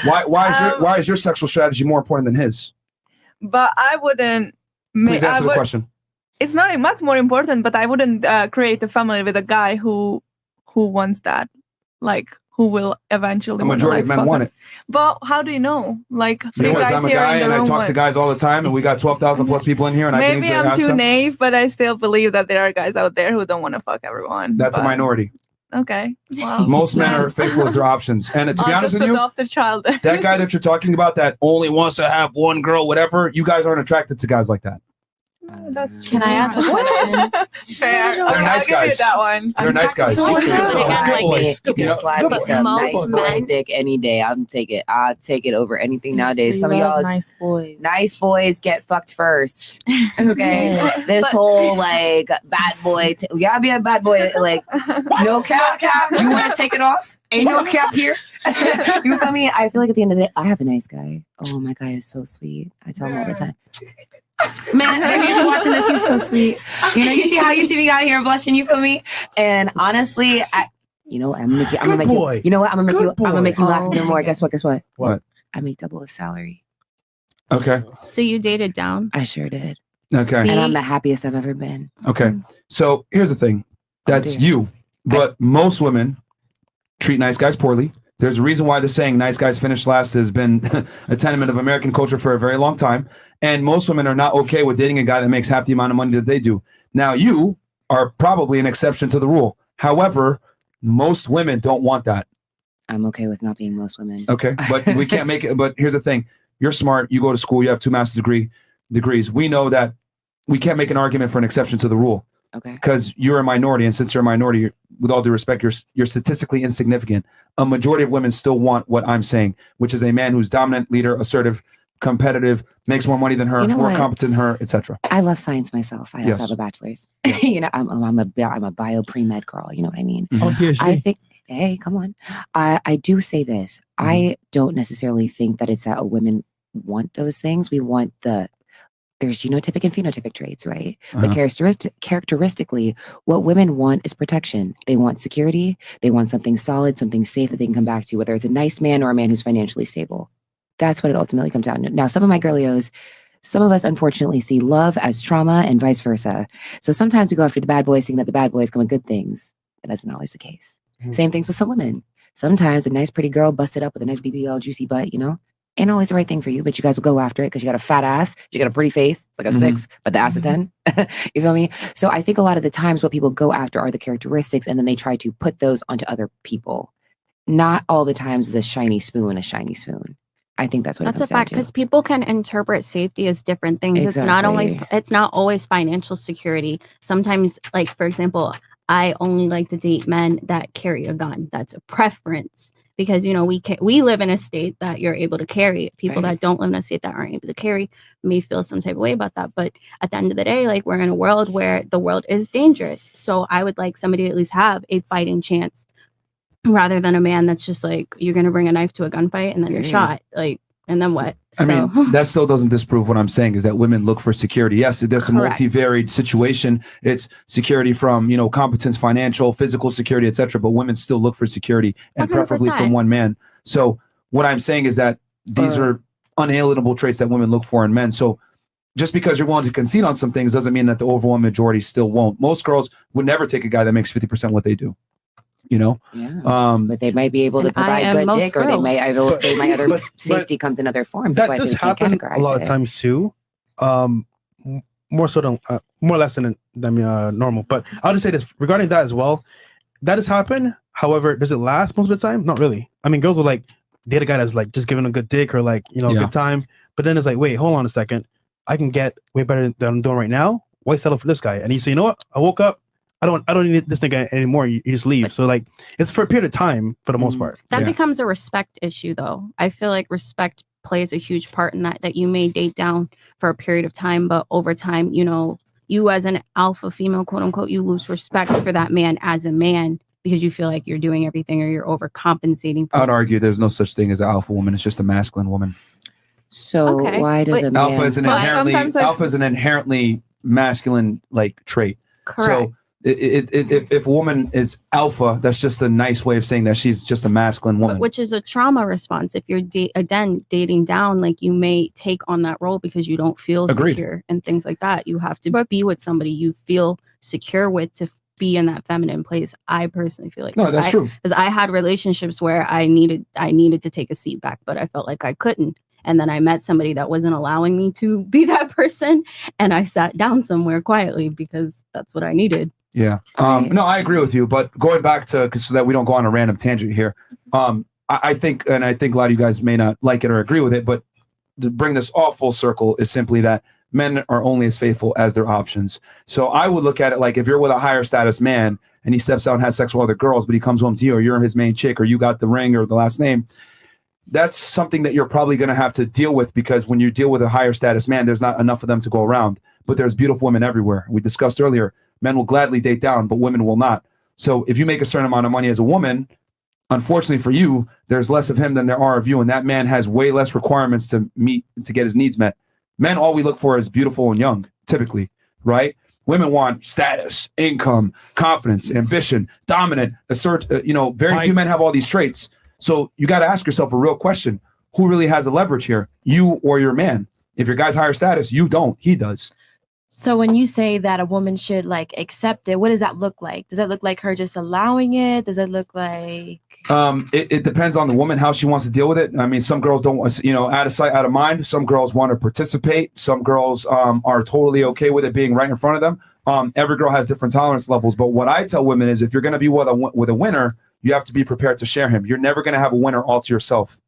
Why is your sexual strategy more important than his? But I wouldn't. Please answer the question. It's not much more important, but I wouldn't create a family with a guy who wants that, like who will eventually. The majority of men want it. But how do you know? Like, because I'm a guy and I talk to guys all the time, and we got 12,000 plus people in here, and maybe I'm too naive, but I still believe that there are guys out there who don't want to fuck everyone. That's a minority. Okay. Wow. Most men are faithful as their options. And to be honest with you, that guy that you're talking about that only wants to have one girl, whatever, you guys aren't attracted to guys like that. Can I ask a question? Fair. They're nice guys. That one. They're nice guys. You can slide me some nice boy dick any day. I'll take it. I'll take it over anything nowadays. Some of y'all nice boys get fucked first. Okay. Yes. This whole like bad boy. You gotta be a bad boy. Like no cap. You want to take it off? Ain't no cap here. You feel me? I feel like at the end of the day, I have a nice guy. Oh, my guy is so sweet. I tell him all the time. Man, if you're watching this, he's so sweet. You know, you see how you see me out here blushing, you feel me? And honestly, I'm gonna make you laugh even more. Guess what? What? I make double his salary. Okay. So you dated down? I sure did. Okay. And I'm the happiest I've ever been. Okay. So here's the thing. That's you. But most women treat nice guys poorly. There's a reason why the saying nice guys finish last has been a tenement of American culture for a very long time. And most women are not okay with dating a guy that makes half the amount of money that they do. Now, you are probably an exception to the rule. However, most women don't want that. I'm okay with not being most women. Okay, but we can't make it. But here's the thing. You're smart. You go to school. You have 2 master's degrees. We know that we can't make an argument for an exception to the rule. Okay. Because you're a minority, and since you're a minority, with all due respect, you're statistically insignificant. A majority of women still want what I'm saying, which is a man who's dominant, leader, assertive, competitive, makes more money than her, more competent than her, etc. I love science myself. I also have a bachelor's. Yeah. I'm a bio pre-med girl. You know what I mean? Mm-hmm. I think. Hey, come on. I do say this. Mm-hmm. I don't necessarily think that it's that women want those things. We want there's genotypic and phenotypic traits, right? But characteristically, what women want is protection. They want security. They want something solid, something safe that they can come back to, whether it's a nice man or a man who's financially stable. That's what it ultimately comes down to. Now, some of my girlios, some of us unfortunately see love as trauma and vice versa. So sometimes we go after the bad boys thinking that the bad boys come with good things. That isn't always the case. Mm-hmm. Same things with some women. Sometimes a nice pretty girl busted up with a nice BBL juicy butt, ain't always the right thing for you, but you guys will go after it because you got a fat ass, you got a pretty face, it's like a 6, but the ass a 10. You feel me? So I think a lot of the times what people go after are the characteristics, and then they try to put those onto other people. Not all the times is a shiny spoon. I think that's what that's it comes a fact, down to. because people can interpret safety as different things. Exactly. It's not always financial security. Sometimes, like for example, I only like to date men that carry a gun. That's a preference. Because, we live in a state that you're able to carry. People that don't live in a state that aren't able to carry may feel some type of way about that. But at the end of the day, like, we're in a world where the world is dangerous. So I would like somebody to at least have a fighting chance rather than a man that's just like, you're going to bring a knife to a gunfight and then you're shot. Like, and then what? I mean, that still doesn't disprove what I'm saying, is that women look for security. Yes, there's a multivariate situation. It's security from, competence, financial, physical security, etc. But women still look for security, and 100%. Preferably from one man. So what I'm saying is that these are unalienable traits that women look for in men. So just because you're willing to concede on some things doesn't mean that the overwhelming majority still won't. Most girls would never take a guy that makes 50% what they do. But they might be able to provide good dick, or they might other safety comes in other forms. That does happen a lot of times too. More so than more or less than normal. But I'll just say this regarding that as well. That has happened. However, does it last most of the time? Not really. I mean, girls will like date a guy that's like just giving a good dick or like good time. But then it's like, wait, hold on a second. I can get way better than I'm doing right now. Why settle for this guy? And you say, you know what? I woke up. I don't need this nigga anymore. You just leave. So like, it's for a period of time for the most part. That becomes a respect issue, though. I feel like respect plays a huge part in that you may date down for a period of time, but over time, you as an alpha female, quote unquote, you lose respect for that man as a man because you feel like you're doing everything or you're overcompensating. I would argue there's no such thing as an alpha woman. It's just a masculine woman. So why does a man... Alpha is an inherently masculine like trait. Correct. So if a woman is alpha, that's just a nice way of saying that she's just a masculine woman. Which is a trauma response. If you're dating down, like you may take on that role because you don't feel secure and things like that. You have to be with somebody you feel secure with to be in that feminine place. I personally feel like that's true. Because I had relationships where I needed to take a seat back, but I felt like I couldn't. And then I met somebody that wasn't allowing me to be that person, and I sat down somewhere quietly because that's what I needed. Yeah. No, I agree with you. But going back to, so that we don't go on a random tangent here, I think a lot of you guys may not like it or agree with it, but to bring this all full circle is simply that men are only as faithful as their options. So I would look at it like if you're with a higher status man and he steps out and has sex with other girls, but he comes home to you, or you're his main chick, or you got the ring or the last name, that's something that you're probably going to have to deal with, because when you deal with a higher status man, there's not enough of them to go around. But there's beautiful women everywhere. We discussed earlier, men will gladly date down, but women will not. So if you make a certain amount of money as a woman, unfortunately for you, there's less of him than there are of you. And that man has way less requirements to get his needs met. Men, all we look for is beautiful and young, typically, right? Women want status, income, confidence, ambition, dominant, assert. Very few men have all these traits. So you got to ask yourself a real question. Who really has the leverage here? You or your man? If your guy's higher status, you don't. He does. So when you say that a woman should like accept it, what does that look like? Does that look like her just allowing it? Does it look like... It depends on the woman, how she wants to deal with it. I mean, some girls don't want, out of sight, out of mind. Some girls want to participate. Some girls are totally okay with it being right in front of them. Every girl has different tolerance levels. But what I tell women is, if you're going to be with a winner, you have to be prepared to share him. You're never going to have a winner all to yourself.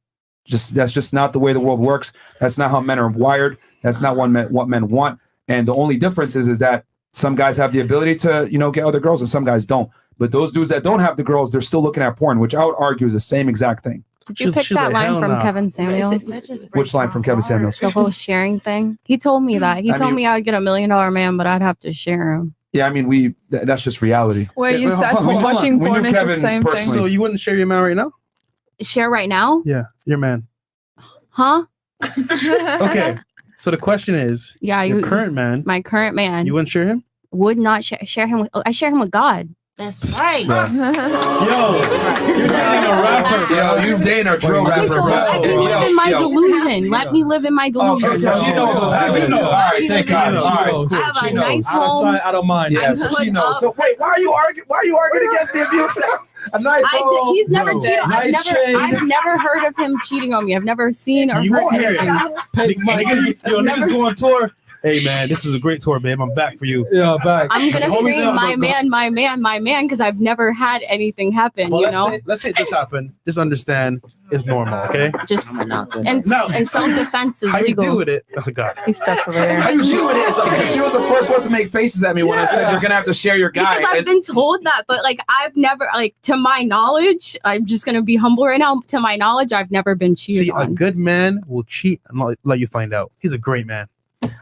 That's just not the way the world works. That's not how men are wired. That's not what men want. And the only difference is that some guys have the ability to, get other girls, and some guys don't. But those dudes that don't have the girls, they're still looking at porn, which I would argue is the same exact thing. Did you pick that line from Kevin Samuels? Which line from Kevin Samuels? The whole sharing thing. He told me that. He told me I would get $1 million man, but I'd have to share him. Yeah, I mean, that's just reality. Where you said watching porn is the same thing. So you wouldn't share your man right now? Share right now? Yeah, your man. Huh? Okay. So the question is, your current man. My current man. You wouldn't share him? Would not share him with. I share him with God. That's right. Yo, you're dating a rapper. Yo, you're dating a drill rapper. So let me live in my delusion. Let me live in my delusion. Okay, so she knows what's happening. All right, thank God. All right. I have a nice home. Out of sight, out of mind. Yeah, so she knows. So wait, why are you arguing against me if you accept a nice home? He's never cheated. I've never heard of him cheating on me. I've never seen or heard anything. Niggas go on tour. Hey man, this is a great tour, babe. I'm back for you. Yeah, back. I'm gonna scream my man, because I've never had anything happen. Well, let's say this happened. Just understand it's normal, okay? Just and self-defense is how legal. You deal with it? Oh God. He's just over there. How you deal with it? She was the first one to make faces at me when I said you're gonna have to share your guy. Because I've been told that, but I've never, to my knowledge, I'm just gonna be humble right now. To my knowledge, I've never been cheated on. A good man will cheat and let you find out. He's a great man.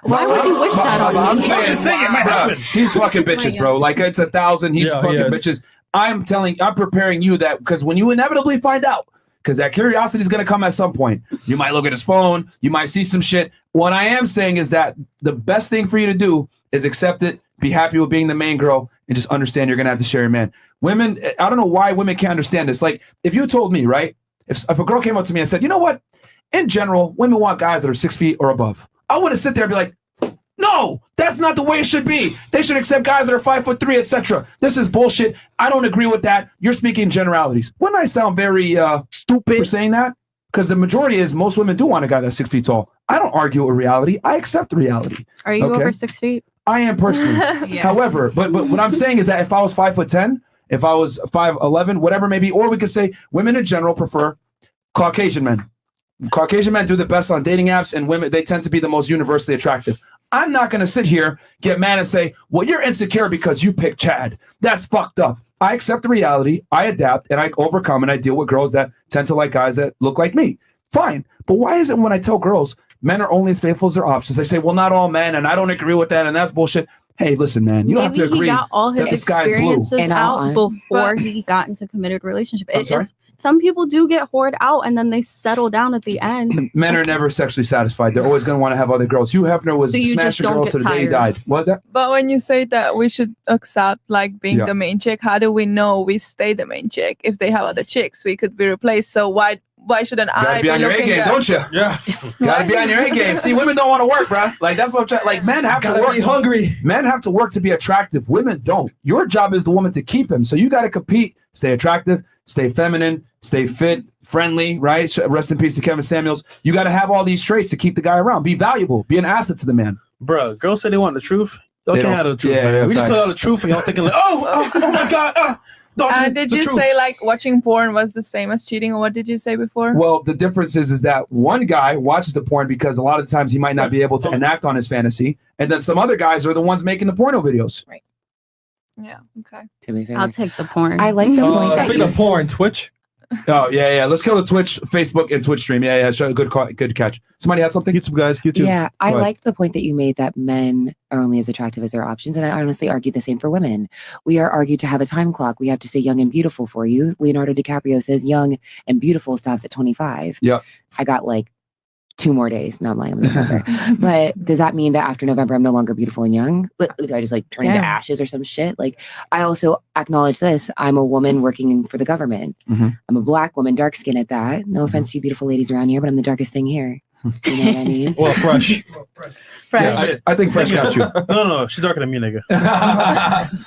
Why would you wish that on me? I'm saying it might happen. He's fucking bitches, bro. It's 1,000. He's fucking bitches. I'm preparing you that, because when you inevitably find out, because that curiosity is going to come at some point. You might look at his phone. You might see some shit. What I am saying is that the best thing for you to do is accept it, be happy with being the main girl, and just understand you're going to have to share your man. Women, I don't know why women can't understand this. Like, if you told me, right, if a girl came up to me and said, you know what, in general, women want guys that are 6 feet or above. I wouldn't sit there and be like, no, that's not the way it should be. They should accept guys that are 5'3", etc. This is bullshit. I don't agree with that. You're speaking generalities. Wouldn't I sound very stupid for saying that? Because the majority is most women do want a guy that's 6 feet tall. I don't argue with reality. I accept the reality. Are you over 6 feet? I am personally. Yeah. However, but what I'm saying is that if I was 5'10", if I was 5'11", whatever maybe, or we could say women in general prefer Caucasian men. Caucasian men do the best on dating apps, and women, they tend to be the most universally attractive. I'm not going to sit here, get mad and say, well, you're insecure because you picked Chad. That's fucked up. I accept the reality, I adapt, and I overcome, and I deal with girls that tend to like guys that look like me. Fine. But why is it when I tell girls men are only as faithful as their options, they say, well, not all men, and I don't agree with that, and that's bullshit. Hey, listen, man, you don't have to agree. Maybe he got all his experiences out before But he got into a committed relationship. I'm sorry? some people do get whored out and then they settle down at the end. Men are never sexually satisfied. They're always going to want to have other girls. Hugh Hefner was So you just smashing don't girls get to the day he tired. died. What was that? But when you say that we should accept like being Yeah. the main chick, how do we know we stay the main chick? If they have other chicks, we could be replaced. So why shouldn't You gotta I be on your A looking game, at- don't you? Yeah. You gotta be on your A game. See, women don't want to work, bro. Like that's what I'm trying. Like men have to Gotta work. be hungry. Men have to work to be attractive. Women don't. Your job is the woman to keep him. So you got to compete. Stay attractive. Stay feminine. Stay fit. Friendly. Right. Rest in peace to Kevin Samuels. You got to have all these traits to keep the guy around. Be valuable. Be an asset to the man. Bro, girls say they want the truth. Y'all They can't don't- have the truth, yeah, man. yeah, We just facts. tell y'all the truth and y'all thinking like, oh my God. Did you say like watching porn was the same as cheating, or what did you say before? Well, the difference is that one guy watches the porn because a lot of the times he might not be able to enact on his fantasy, and then some other guys are the ones making the porno videos. Yeah. Okay. To be fair, I'll take the porn. I like the point that Speaking you of porn, Twitch. Oh yeah. Let's kill the Twitch, Facebook, and Twitch stream. Yeah. Good catch. Somebody had something. YouTube guys, YouTube. Yeah, I Go ahead. like the point that you made that men are only as attractive as their options. And I honestly argue the same for women. We are argued to have a time clock. We have to say young and beautiful for you. Leonardo DiCaprio says young and beautiful stops at 25. Yep. I got like 2 more days. No, I'm lying. I'm November. But does that mean that after November, I'm no longer beautiful and young? But do I just like turn into Damn. ashes or some shit? Like, I also acknowledge this. I'm a woman working for the government. Mhm. I'm a black woman, dark skin at that. No offense to you beautiful ladies around here, but I'm the darkest thing here. You know what I mean? Well, fresh. Fresh. Yeah, I think Fresh got you. No, she's darker than me, nigga.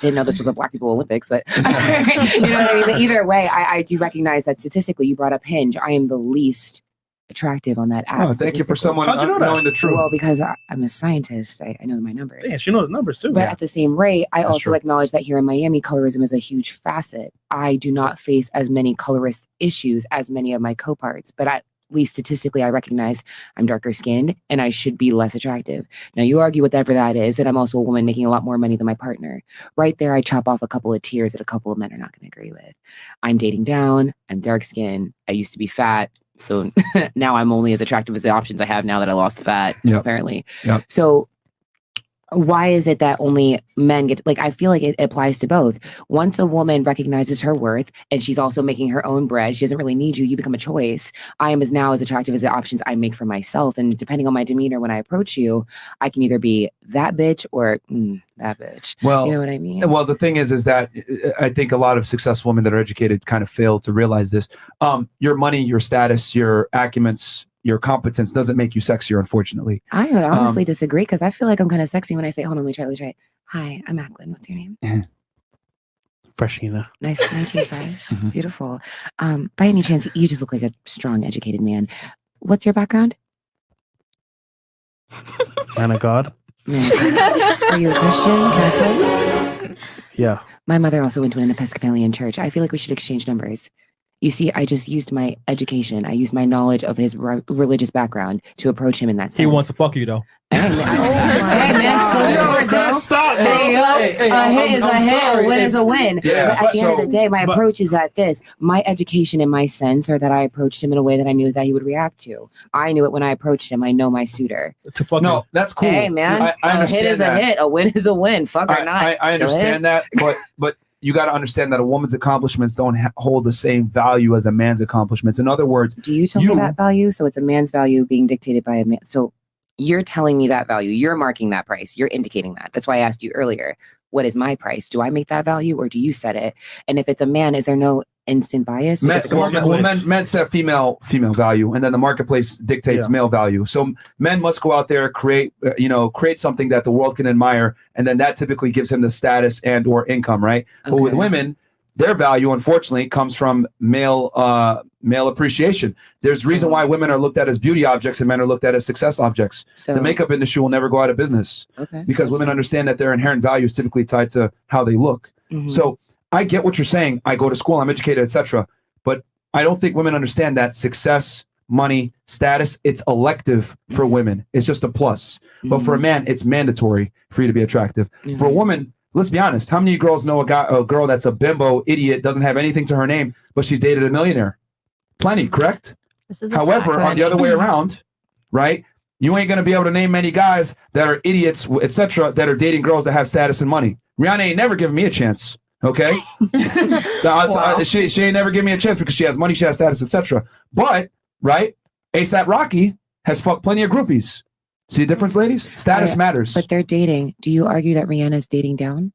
Didn't know this was a Black People Olympics, but you know what I mean? But either way, I do recognize that statistically, you brought up Hinge. I am the least attractive on that app. Oh, thank you for statistically. someone How'd you know that? knowing the truth. Well, because I'm a scientist, I know my numbers. Damn, she knows the numbers too. But at the same rate, I That's also true. acknowledge that here in Miami, colorism is a huge facet. I do not face as many colorist issues as many of my co-parts, but at least statistically, I recognize I'm darker skinned and I should be less attractive. Now, you argue whatever that is, and I'm also a woman making a lot more money than my partner. Right there, I chop off a couple of tiers that a couple of men are not going to agree with. I'm dating down. I'm dark skinned. I used to be fat. So now I'm only as attractive as the options I have now that I lost the fat, Yep. apparently. Yep. So why is it that only men get, like, I feel like it applies to both. Once a woman recognizes her worth and she's also making her own bread, she doesn't really need you, you become a choice. I am now as attractive as the options I make for myself. And depending on my demeanor when I approach you, I can either be that bitch or that bitch. Well, You know what I mean? Well, the thing is that I think a lot of successful women that are educated kind of fail to realize this. Your money, your status, your acumens, your competence doesn't make you sexier, unfortunately. I would honestly disagree because I feel like I'm kind of sexy when I say, hold on, let me try it. Hi, I'm Macklin. What's your name? Freshina. Nice to meet you, Fresh. Mhm. Beautiful. By any chance, you just look like a strong, educated man. What's your background? Man of God. Man. Are you a Christian? Catholic? Yeah. My mother also went to an Episcopalian church. I feel like we should exchange numbers. You see, I just used my education. I used my knowledge of his religious background to approach him in that sense. He wants to fuck you though. Hey, man, so smart, though. Stop, There you go. A hit is a hit, a win is a win. Yeah, But at the end of the day, my but- approach is that my education and my sense are that I approached him in a way that I knew that he would react to. I knew it when I approached him. I know my suitor. To fuck No, that's cool. Hey, man, I a hit understand is that. a hit, a win is a win. Fuck or not. I Still hit. understand that, but you got to understand that a woman's accomplishments don't hold the same value as a man's accomplishments. In other words, Do you tell me that value? So it's a man's value being dictated by a man. So you're telling me that value. You're marking that price. You're indicating that. That's why I asked you earlier, what is my price? Do I make that value or do you set it? And if it's a man, is there no instant bias? men, Because it's a woman. men set female value, and then the marketplace dictates Yeah. male value. So men must go out there, create something that the world can admire, and then that typically gives him the status and or income, right? But with Okay. women, their value, unfortunately, comes from male appreciation. There's reason why women are looked at as beauty objects and men are looked at as success objects. So, The makeup industry will never go out of business okay. because women understand that their inherent value is typically tied to how they look. Mhm. So I get what you're saying. I go to school, I'm educated, etc. But I don't think women understand that success, money, status, it's elective for women. It's just a plus. But for a man, it's mandatory for you to be attractive. Mhm. For a woman, let's be honest. How many girls know a girl that's a bimbo, idiot, doesn't have anything to her name, but she's dated a millionaire? Plenty, correct? This is a However, fact. on the other way around, right? You ain't gonna be able to name many guys that are idiots, etc., that are dating girls that have status and money. Rihanna ain't never given me a chance. Okay, she ain't never give me a chance because she has money, she has status, etc. But right, ASAP Rocky has fucked plenty of groupies. See the difference, ladies? Status matters. But they're dating. Do you argue that Rihanna's dating down?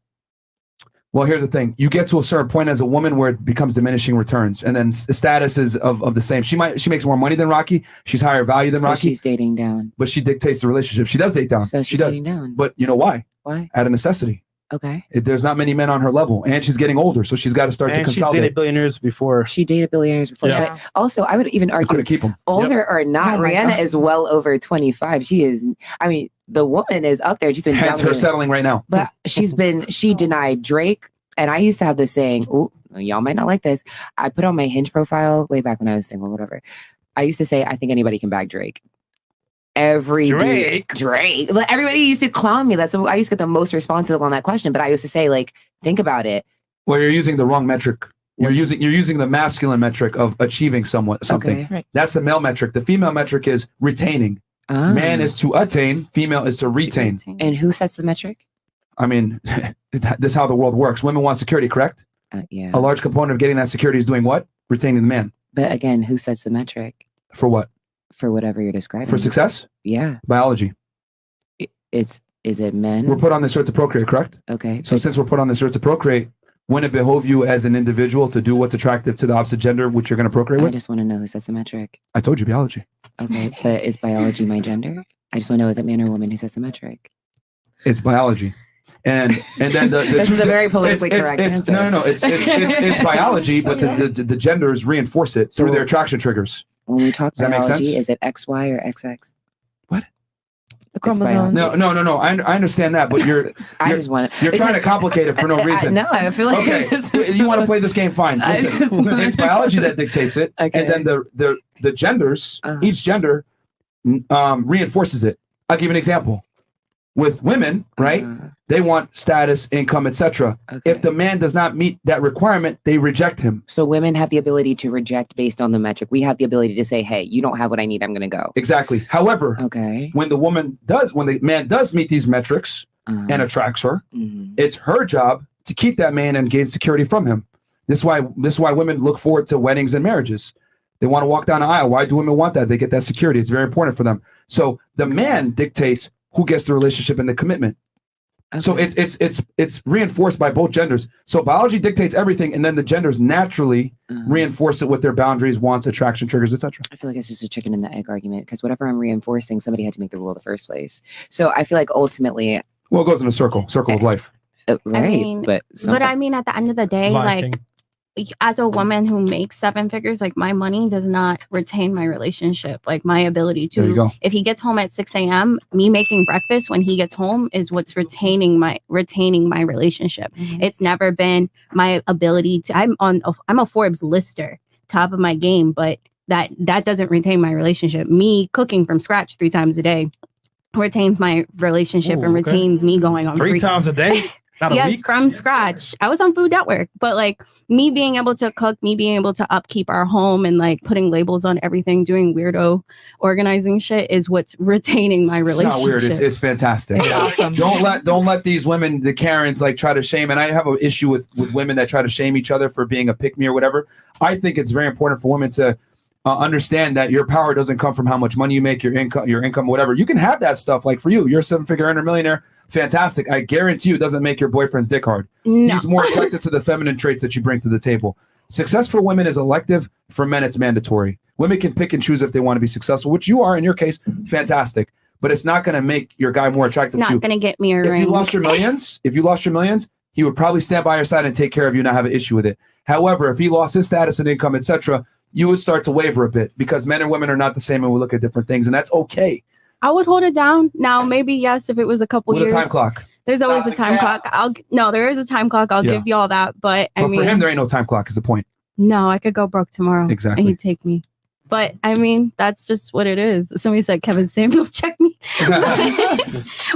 Well, here's the thing. You get to a certain point as a woman where it becomes diminishing returns. And then status is of the same. She makes more money than Rocky. She's higher value than Rocky. She's dating down. But she dictates the relationship. She does date down. So she's dating down. But you know why? Why? Out of necessity. Okay. There's not many men on her level. And she's getting older. So she's got to start to consolidate. She dated billionaires before. Yeah. But also, I would even argue, couldn't keep them. Older or not, Rihanna is well over 25. She is, I mean, the woman is up there. She's been hence her settling right now. But she denied Drake. And I used to have this saying, oh, y'all might not like this. I put on my Hinge profile way back when I was single, whatever. I used to say, I think anybody can bag Drake. Drake. Like, everybody used to clown me. I used to get the most responsive on that question. But I used to say, like, think about it. Well, you're using the wrong metric. You're using the masculine metric of achieving something. Okay. Right. That's the male metric. The female metric is retaining. Man is to attain. Female is to retain. And who sets the metric? I mean, this is how the world works. Women want security, correct? Yeah. A large component of getting that security is doing what? Retaining the man. But again, who sets the metric? For what? For whatever you're describing. For success? Yeah. Biology. Is it men? We're put on this earth to procreate, correct? Okay. So since we're put on this earth to procreate, wouldn't it behove you as an individual to do what's attractive to the opposite gender, which you're going to procreate with? I just want to know who sets the metric. I told you biology. Okay, but is biology my gender? I just want to know, is it man or woman who sets the metric? It's biology. And then the this is a very politically correct answer. No. It's biology, but the genders reinforce it through their attraction triggers. When we talk Does that make sense? biology, is it XY or XX? What? The chromosomes. No. I understand that, but you're trying to complicate it for no reason. No, I feel like okay. You want to play this game? Fine. Listen, it's biology that dictates it, and then the genders, each gender reinforces it. I'll give you an example. With women, right? They want status, income, etc. Okay. If the man does not meet that requirement, they reject him. So women have the ability to reject based on the metric. We have the ability to say, hey, you don't have what I need, I'm going to go. Exactly. However, when the man does meet these metrics and attracts her, it's her job to keep that man and gain security from him. This is why women look forward to weddings and marriages. They want to walk down the aisle. Why do women want that? They get that security. It's very important for them. So the man dictates who gets the relationship and the commitment. Okay. So it's reinforced by both genders. So biology dictates everything, and then the genders naturally reinforce it with their boundaries, wants, attraction, triggers, etc. I feel like it's just a chicken and the egg argument, because whatever I'm reinforcing, somebody had to make the rule in the first place. So I feel like ultimately, well, it goes in a circle of life. Right, I mean, but I mean, at the end of the day, like, as a woman who makes 7 figures, like, my money does not retain my relationship. Like, my ability to, if he gets home at 6 a.m., me making breakfast when he gets home is what's retaining my relationship. It's never been my ability to, I'm a Forbes lister, top of my game, but that doesn't retain my relationship. Me cooking from scratch 3 times a day retains my relationship and retains me going on 3 times a day. Yes, from scratch. I was on Food Network, but like, me being able to cook, me being able to upkeep our home and like putting labels on everything, doing weirdo organizing shit is what's retaining my relationship. It's not weird. It's fantastic. It's awesome. Don't let these women, the Karens, like try to shame. And I have an issue with women that try to shame each other for being a pick me or whatever. I think it's very important for women to understand that your power doesn't come from how much money you make, your income, whatever. You can have that stuff. Like for you, you're a 7-figure earner millionaire. Fantastic. I guarantee you it doesn't make your boyfriend's dick hard. No. He's more attracted to the feminine traits that you bring to the table. Success for women is elective. For men, it's mandatory. Women can pick and choose if they want to be successful, which you are in your case. Fantastic. But it's not going to make your guy more attractive to you. It's not going to get me a ring. If you lost your millions, he would probably stand by your side and take care of you, not have an issue with it. However, if he lost his status and income, etc., you would start to waver a bit, because men and women are not the same and we look at different things, and that's okay. I would hold it down. Now, maybe yes, if it was a couple years. With a time clock. There's always a time clock. There is a time clock. I'll give you all that. But I mean, for him, there ain't no time clock is the point. No, I could go broke tomorrow. Exactly. And he'd take me. But I mean, that's just what it is. Somebody said Kevin Samuels check me. But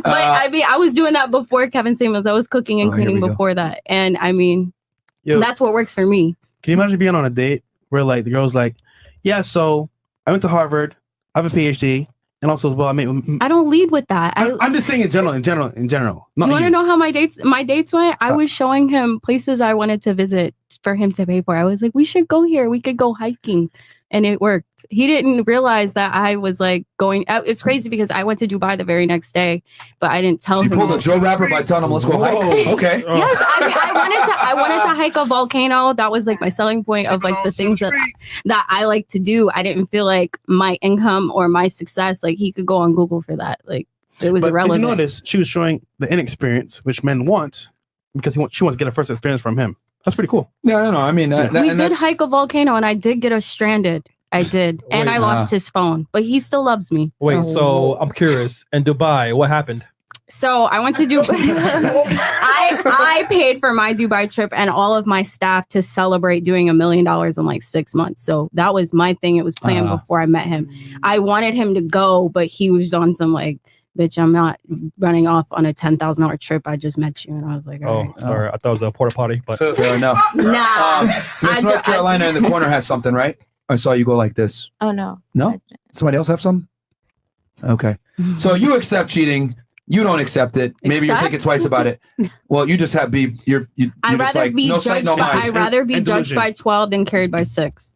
I mean, I was doing that before Kevin Samuels. I was cooking and cleaning before that. And I mean, that's what works for me. Can you imagine being on a date where like the girl's like, yeah, so I went to Harvard, I have a PhD, And also as well, I mean, I don't lead with that. I'm just saying in general. Not you want to you. know how my dates went? I was showing him places I wanted to visit for him to pay for. I was like, we should go here. We could go hiking. And it worked. He didn't realize that I was like going out. It's crazy because I went to Dubai the very next day, but I didn't tell him. You pulled a Joe rapper by telling him, let's go hike. Okay. Yes, I wanted to hike a volcano. That was like my selling point of like the things that I like to do. I didn't feel like my income or my success, like he could go on Google for that. Like it was irrelevant. If you notice, she was showing the inexperience, which men want, because she wants to get a first experience from him. That's pretty cool. Yeah, no. I mean, we did hike a volcano, and I did get us stranded. I did, and I lost his phone, but he still loves me. Wait, so I'm curious. In Dubai, what happened? So I went to Dubai. I paid for my Dubai trip and all of my staff to celebrate doing $1 million in like 6 months. So that was my thing. It was planned before I met him. I wanted him to go, but he was on some like, bitch, I'm not running off on a $10,000 trip. I just met you. And I was like, all right. Sorry. I thought it was a porta potty, but fair enough. Nah. Miss North Carolina in the corner has something, right? I saw you go like this. Oh, no. No? Somebody else have some? Okay. So you accept cheating. You don't accept it. Maybe you're thinking twice about it. Well, you just have you're I'd just rather like, be no sight, no mind. I'd rather be judged by 12 than carried by 6.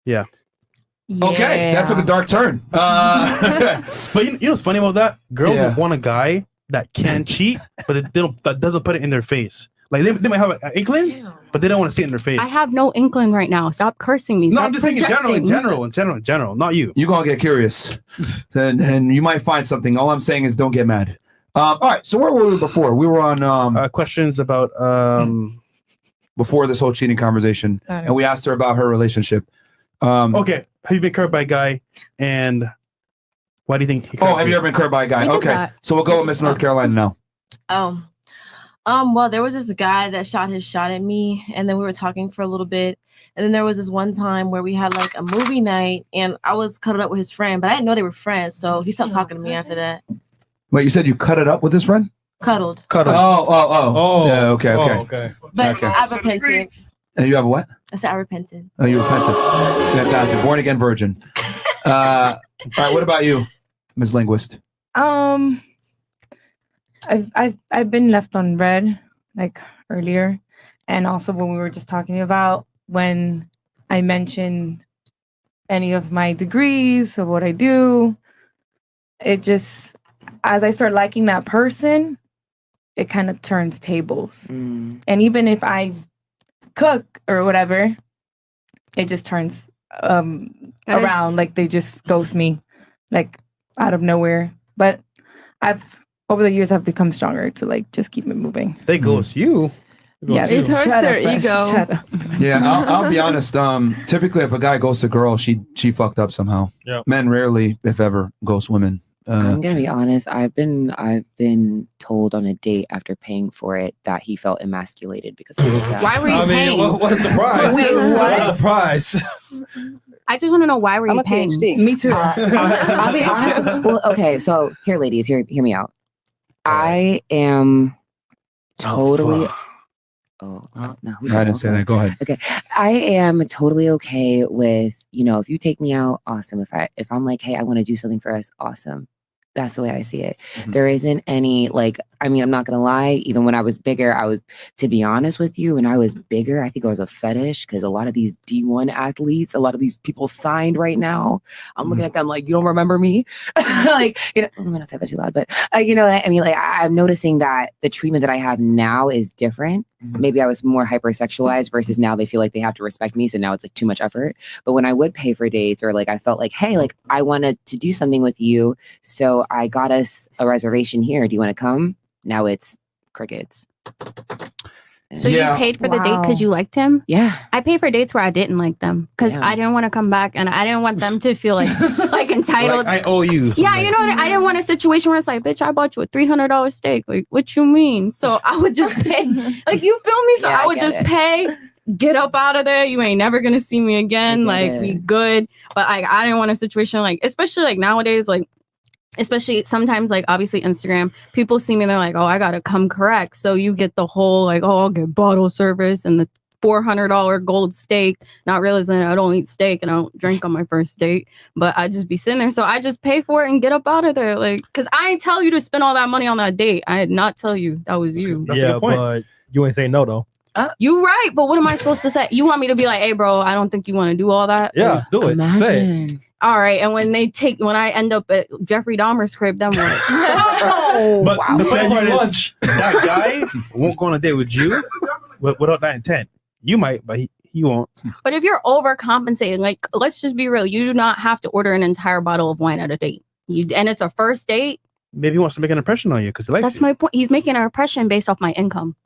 Yeah. Okay, that took a dark turn. But you know what's funny about that? Girls want a guy that can cheat, but that doesn't put it in their face. Like they might have an inkling, but they don't want to see it in their face. I have no inkling right now. Stop cursing me. No, Stop I'm just saying in general, not you. You're gonna get curious, and you might find something. All I'm saying is don't get mad. All right, so where were we before? We were on questions about before this whole cheating conversation, and we asked her about her relationship. Okay, have you been curved by a guy, and why do you think? Have you ever been curved by a guy? Okay, so we'll go with Miss North Carolina now. Well, there was this guy that shot his shot at me, and then we were talking for a little bit. And then there was this one time where we had like a movie night, and I was cuddled up with his friend, but I didn't know they were friends, so he stopped talking to me after that. Wait, you said you cut it up with his friend? Cuddled. Oh. Yeah, okay. But I repented. And you have a what? I said I repented. Oh, you repented. Fantastic. Born again virgin. All right, what about you, Ms. Linguist? I've been left on red like earlier, and also when we were just talking about when I mentioned any of my degrees or what I do, it just, as I start liking that person, it kind of turns tables. And even if I cook or whatever, it just turns around, like they just ghost me like out of nowhere. But over the years, I've become stronger to like just keep it moving. They ghost you. Yeah, it hurts their ego. Yeah, I'll be honest. Typically, if a guy ghosts a girl, she fucked up somehow. Yeah. Men rarely, if ever, ghost women. I'm gonna be honest. I've been told on a date after paying for it that he felt emasculated because of that. Why were you paying? What a surprise! Wait, what a surprise! I just want to know why were you paying? PhD. Me too. I'll be honest. Well, okay. So here, ladies, hear me out. I am totally. No, I didn't say that. Go ahead. Okay, I am totally okay with, if you take me out, awesome. If I'm like, hey, I want to do something for us, awesome. That's the way I see it. Mm-hmm. There isn't any I'm not gonna lie. Even when I was bigger, to be honest with you, when I was bigger, I think I was a fetish because a lot of these D1 athletes, a lot of these people signed right now. I'm looking at them like, you don't remember me? I'm gonna say that too loud, but I'm noticing that the treatment that I have now is different. Mm-hmm. Maybe I was more hypersexualized versus now they feel like they have to respect me. So now it's like too much effort. But when I would pay for dates or I felt like, hey, I wanted to do something with you. So I got us a reservation here. Do you want to come? Now it's crickets. So you paid for the date because you liked him? Yeah. I paid for dates where I didn't like them because I didn't want to come back and I didn't want them to feel like entitled. I owe you. Yeah, you know what? I didn't want a situation where it's like, bitch, I bought you a $300 steak. Like, what you mean? So I would just pay. You feel me? So I would just pay, get up out of there. You ain't never gonna see me again. Be good. But I didn't want a situation especially nowadays, especially sometimes obviously Instagram, people see me and they're like, oh, I gotta come correct. So you get the whole I'll get bottle service and the $400 gold steak, not realizing I don't eat steak and I don't drink on my first date, but I just be sitting there. So I just pay for it and get up out of there. Like, because I ain't tell you to spend all that money on that date. I did not tell you that was you. That's a good point. But you ain't saying no though. You right, but what am I supposed to say? You want me to be like, hey, bro, I don't think you want to do all that? Yeah, do it. Say it. Imagine. All right, and when I end up at Jeffrey Dahmer's crib, then what? But wow. the funny part is Lunch. that guy won't go on a date with you without that intent. You might, but he won't. But if you're overcompensating, like, let's just be real, you do not have to order an entire bottle of wine at a date. And it's a first date. Maybe he wants to make an impression on you because he likes That's you. my point. He's making an impression based off my income.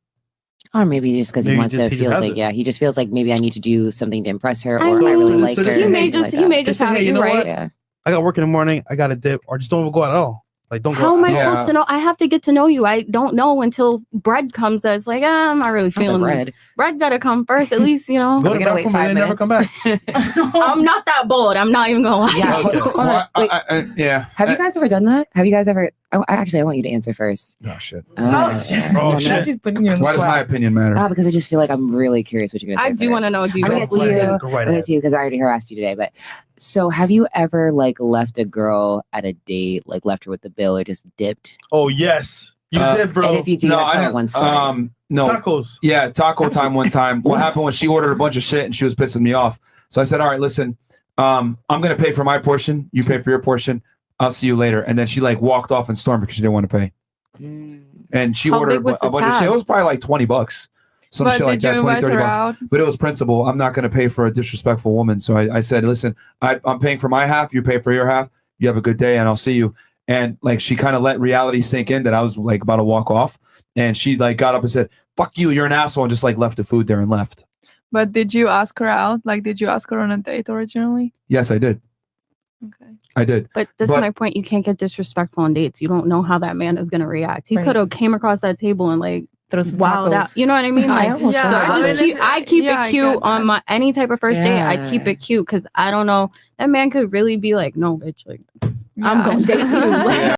Or maybe just because he Maybe wants just- to he just feels has like, it. yeah, he just feels like maybe I need to do something to impress her, or I I know. really So like this- her. so He this- may something just like that. have say, it. hey, you You're know right. what? Yeah. I got work in the morning. I got a dip, or just don't go out at all. Like, don't go How out. am I Yeah. supposed to know? I have to get to know you. I don't know until bread comes. That's like, I'm not really Not the feeling bread. this. Bread gotta come first, at least, you know. Go We're to the gonna wait bathroom and 5 then never come back. I'm not that bold. I'm not even gonna lie. Yeah. Okay. Hold on. Well, Wait, yeah. have you guys ever done that? Have you guys ever? Oh, actually, I want you to answer first. Oh shit. Oh, shit. Oh, no, no. shit. She's putting you on the Why does my spot. opinion matter? Because I just feel like I'm really curious what you're gonna say. I do want to know. Do you I'm gonna guys get to you. Go right I'm gonna ahead. get to you because I already harassed you today. But so, have you ever like left a girl at a date, like left her with the bill, or just dipped? Oh yes, you Uh, did, bro. And if you do, No, that's I not didn't. one story. No. Tacos. Yeah, taco time one time. What happened was she ordered a bunch of shit and she was pissing me off. So I said, all right, listen, I'm gonna pay for my portion. You pay for your portion. I'll see you later. And then she like walked off and stormed because she didn't want to pay. And she How ordered big was a the bunch of shit. It tab? was probably like $20. Some But shit like did you that, 20, invite 30 her bucks. out? But it was principle. I'm not going to pay for a disrespectful woman. So I said, listen, I'm paying for my half. You pay for your half. You have a good day and I'll see you. And like, she kind of let reality sink in that I was like about to walk off. And she like got up and said, fuck you, you're an asshole. And just like left the food there and left. But did you ask her out? Like, did you ask her on a date originally? Yes, I did. Okay. I did. But that's But- my point. You can't get disrespectful on dates. You don't know how that man is gonna react. He Right. could have came across that table and like Throw some wowed tacos. out. You know what I mean? I Like, almost yeah, so forgot. I just I keep Yeah, it I cute get on that. my any type of first date. I keep Yeah. it cute because I don't know. That man could really be like, no, bitch, like I'm Yeah. gonna date you. Like, Yeah.